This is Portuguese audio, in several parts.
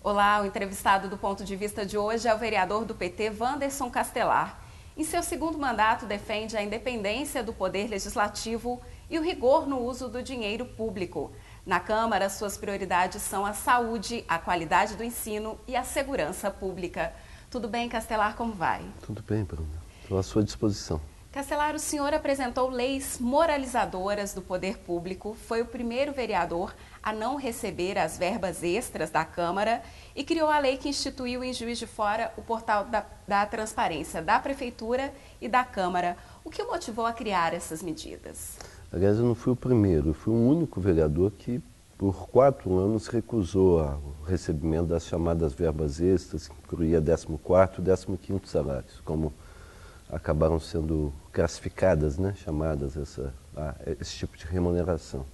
Olá, o entrevistado do Ponto de Vista de hoje é o vereador do PT, Wanderson Castelar. Em seu segundo mandato, defende a independência do Poder Legislativo e o rigor no uso do dinheiro público. Na Câmara, suas prioridades são a saúde, a qualidade do ensino e a segurança pública. Tudo bem, Castelar, como vai? Tudo bem, Bruna. Estou à sua disposição. Castelar, o senhor apresentou leis moralizadoras do poder público, foi o primeiro vereador a não receber as verbas extras da Câmara e criou a lei que instituiu em Juiz de Fora o portal da transparência da Prefeitura e da Câmara. O que o motivou a criar essas medidas? Aliás, eu não fui o primeiro, eu fui o único vereador que, por 4 anos, recusou o recebimento das chamadas verbas extras, que incluía 14º e 15º salários, como acabaram sendo classificadas, né, chamadas esse tipo de remuneração.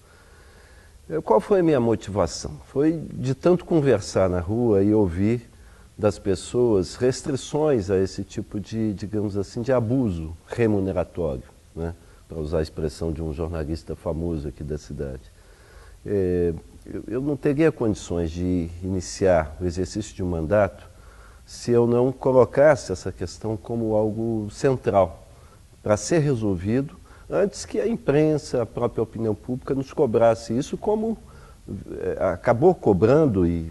Qual foi a minha motivação? Foi de tanto conversar na rua e ouvir das pessoas restrições a esse tipo de, digamos assim, de abuso remuneratório, né, para usar a expressão de um jornalista famoso aqui da cidade. Eu não teria condições de iniciar o exercício de um mandato se eu não colocasse essa questão como algo central para ser resolvido antes que a imprensa, a própria opinião pública nos cobrasse isso, como acabou cobrando e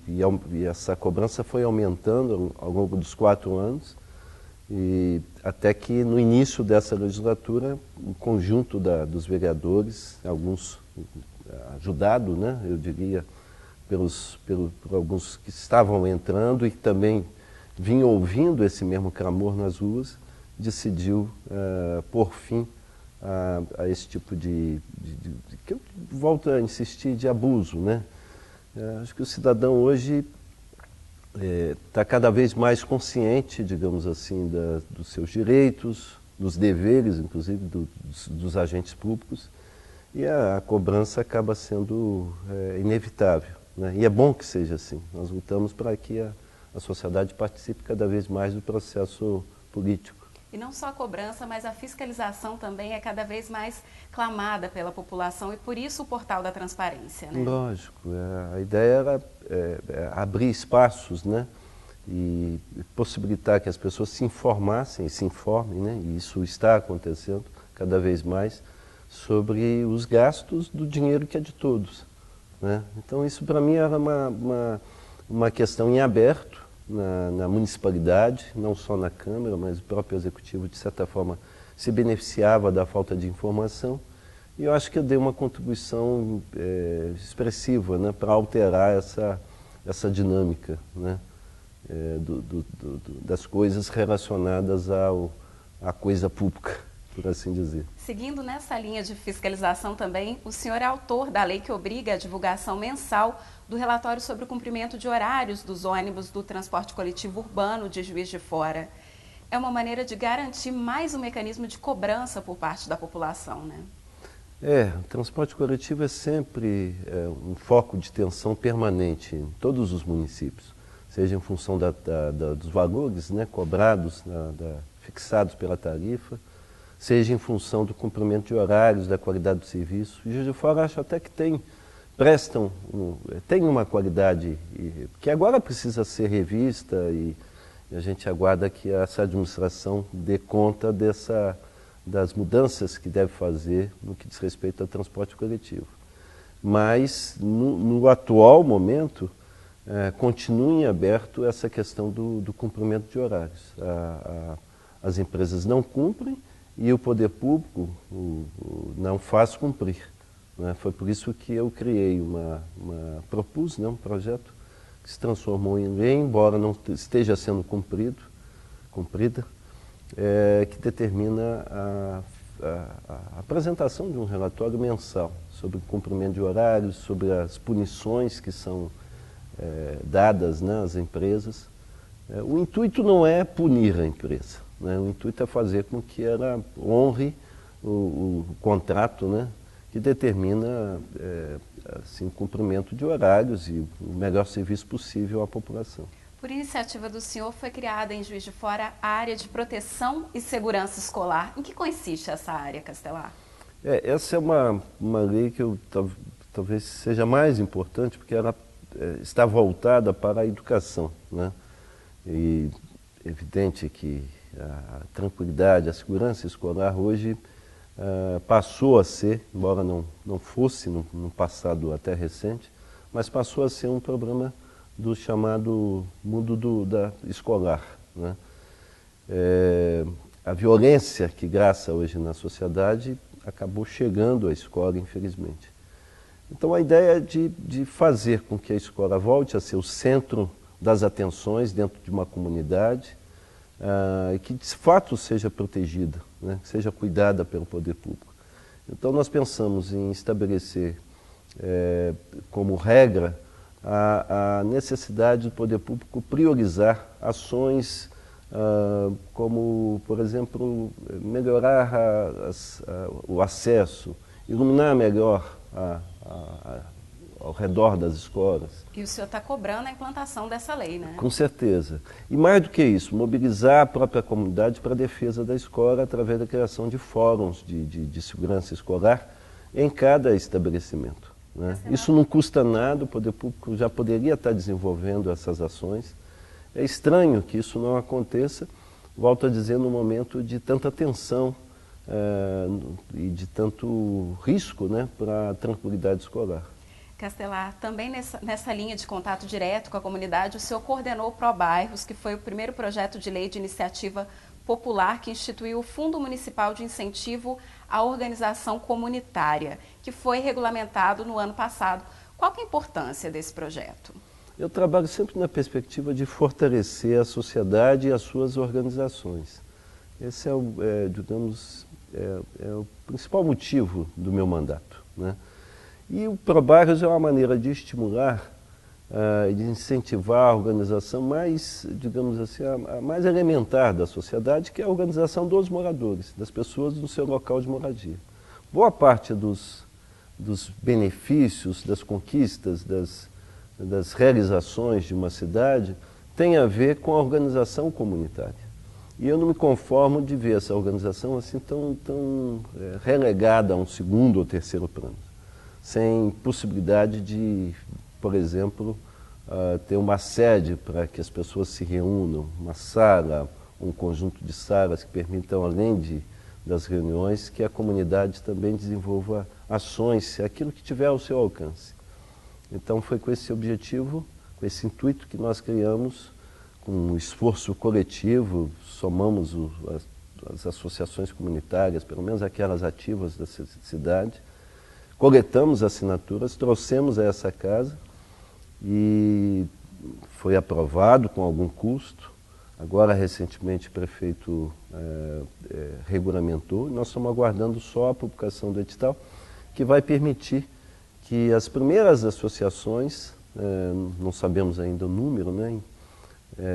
essa cobrança foi aumentando ao longo dos 4 anos, e até que no início dessa legislatura o conjunto dos vereadores, alguns ajudado, né, eu diria, por alguns que estavam entrando e que também vinha ouvindo esse mesmo clamor nas ruas, decidiu pôr fim a esse tipo que eu volto a insistir, de abuso, né? Acho que o cidadão hoje está cada vez mais consciente, digamos assim, dos seus direitos, dos deveres, inclusive, dos agentes públicos, e a cobrança acaba sendo inevitável, né? E é bom que seja assim. Nós lutamos para que a sociedade participe cada vez mais do processo político. E não só a cobrança, mas a fiscalização também é cada vez mais clamada pela população e por isso o portal da transparência, né? Lógico, a ideia era abrir espaços, né, e possibilitar que as pessoas se informassem e se informem, né, e isso está acontecendo cada vez mais, sobre os gastos do dinheiro que é de todos, né? Então isso para mim era uma questão em aberto na municipalidade, não só na Câmara, mas o próprio Executivo, de certa forma, se beneficiava da falta de informação, e eu acho que eu dei uma contribuição expressiva, né, para alterar essa dinâmica, né, das coisas relacionadas à coisa pública, por assim dizer. Seguindo nessa linha de fiscalização também, o senhor é autor da lei que obriga a divulgação mensal do relatório sobre o cumprimento de horários dos ônibus do transporte coletivo urbano de Juiz de Fora. É uma maneira de garantir mais um mecanismo de cobrança por parte da população, né? O transporte coletivo é sempre um foco de tensão permanente em todos os municípios, seja em função dos valores, né, cobrados, fixados pela tarifa, seja em função do cumprimento de horários, da qualidade do serviço. E Juiz de Fora acho até que tem uma qualidade que agora precisa ser revista, e a gente aguarda que essa administração dê conta das mudanças que deve fazer no que diz respeito ao transporte coletivo. Mas, no atual momento, continua em aberto essa questão do cumprimento de horários. As empresas não cumprem e o poder público não faz cumprir. Foi por isso que eu criei propus, né, um projeto que se transformou em lei, embora não esteja sendo cumprida, que determina a apresentação de um relatório mensal sobre o cumprimento de horários, sobre as punições que são dadas, né, às empresas. O intuito não é punir a empresa, né, o intuito é fazer com que ela honre o contrato, né, que determina assim, o cumprimento de horários e o melhor serviço possível à população. Por iniciativa do senhor, foi criada em Juiz de Fora a área de proteção e segurança escolar. Em que consiste essa área, Castelar? Essa é uma lei que talvez seja mais importante, porque ela está voltada para a educação, né? E é evidente que a tranquilidade, a segurança escolar hoje passou a ser, embora não fosse no passado até recente, mas passou a ser um problema do chamado mundo da escolar, né? A violência que graça hoje na sociedade acabou chegando à escola, infelizmente. Então a ideia é de fazer com que a escola volte a ser o centro das atenções dentro de uma comunidade e que de fato seja protegida, né? Que seja cuidada pelo poder público. Então nós pensamos em estabelecer como regra a necessidade do poder público priorizar ações como, por exemplo, melhorar o acesso, iluminar melhor ao redor das escolas. E o senhor está cobrando a implantação dessa lei, né? Com certeza. E mais do que isso, mobilizar a própria comunidade para a defesa da escola através da criação de fóruns de segurança escolar em cada estabelecimento, né? Isso não custa nada, o poder público já poderia estar desenvolvendo essas ações. É estranho que isso não aconteça, volto a dizer, num momento de tanta tensão e de tanto risco, né, para a tranquilidade escolar. Castelar, também nessa linha de contato direto com a comunidade, o senhor coordenou o ProBairros, que foi o primeiro projeto de lei de iniciativa popular que instituiu o Fundo Municipal de Incentivo à Organização Comunitária, que foi regulamentado no ano passado. Qual que é a importância desse projeto? Eu trabalho sempre na perspectiva de fortalecer a sociedade e as suas organizações. Esse é, digamos, o principal motivo do meu mandato, né? E o ProBairros é uma maneira de estimular e de incentivar a organização mais, digamos assim, a mais elementar da sociedade, que é a organização dos moradores, das pessoas no seu local de moradia. Boa parte dos benefícios, das conquistas, das realizações de uma cidade tem a ver com a organização comunitária. E eu não me conformo de ver essa organização assim tão relegada a um segundo ou terceiro plano, sem possibilidade de, por exemplo, ter uma sede para que as pessoas se reúnam, uma sala, um conjunto de salas que permitam, além das reuniões, que a comunidade também desenvolva ações, aquilo que tiver ao seu alcance. Então foi com esse objetivo, com esse intuito que nós criamos, com um esforço coletivo, somamos as associações comunitárias, pelo menos aquelas ativas da cidade, coletamos assinaturas, trouxemos a essa casa e foi aprovado com algum custo. Agora, recentemente, o prefeito regulamentou e nós estamos aguardando só a publicação do edital, que vai permitir que as primeiras associações, não sabemos ainda o número, né,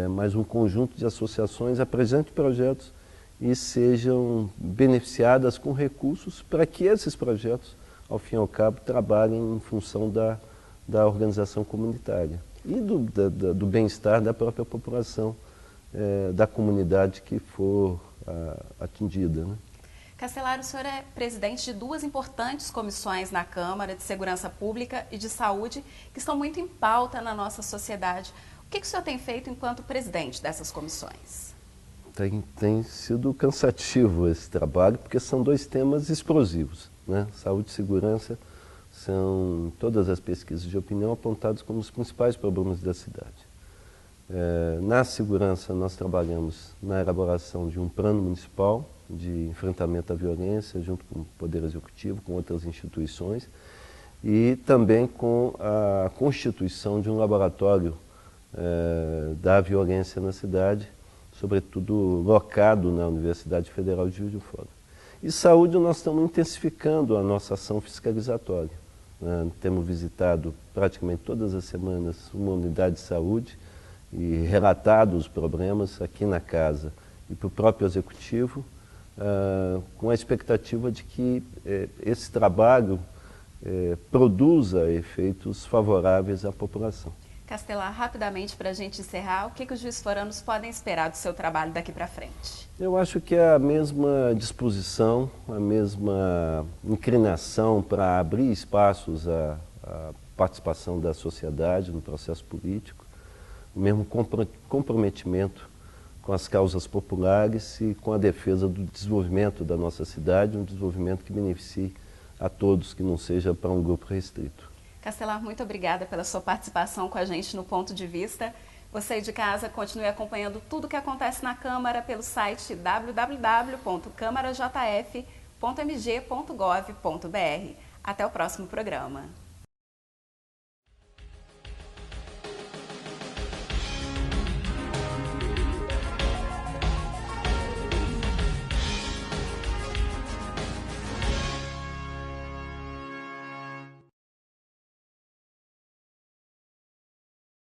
mas um conjunto de associações apresente projetos e sejam beneficiadas com recursos para que esses projetos, ao fim e ao cabo, trabalhem em função da organização comunitária e do bem-estar da própria população, da comunidade que for atingida, né? Castelar, o senhor é presidente de duas importantes comissões na Câmara de Segurança Pública e de Saúde, que estão muito em pauta na nossa sociedade. O que o senhor tem feito enquanto presidente dessas comissões? Tem sido cansativo esse trabalho, porque são dois temas explosivos, né? Saúde e segurança são, todas as pesquisas de opinião, apontados como os principais problemas da cidade. Na segurança, nós trabalhamos na elaboração de um plano municipal de enfrentamento à violência, junto com o Poder Executivo, com outras instituições, e também com a constituição de um laboratório da violência na cidade, sobretudo locado na Universidade Federal de Juiz de Fora. E saúde, nós estamos intensificando a nossa ação fiscalizatória. Temos visitado praticamente todas as semanas uma unidade de saúde e relatado os problemas aqui na casa e para o próprio Executivo, com a expectativa de que esse trabalho produza efeitos favoráveis à população. Castelar, rapidamente para a gente encerrar, o que os juiz-foranos podem esperar do seu trabalho daqui para frente? Eu acho que é a mesma disposição, a mesma inclinação para abrir espaços participação da sociedade no processo político, o mesmo comprometimento com as causas populares e com a defesa do desenvolvimento da nossa cidade, um desenvolvimento que beneficie a todos, que não seja para um grupo restrito. Castelar, muito obrigada pela sua participação com a gente no Ponto de Vista. Você de casa continue acompanhando tudo o que acontece na Câmara pelo site www.câmarajf.mg.gov.br. Até o próximo programa.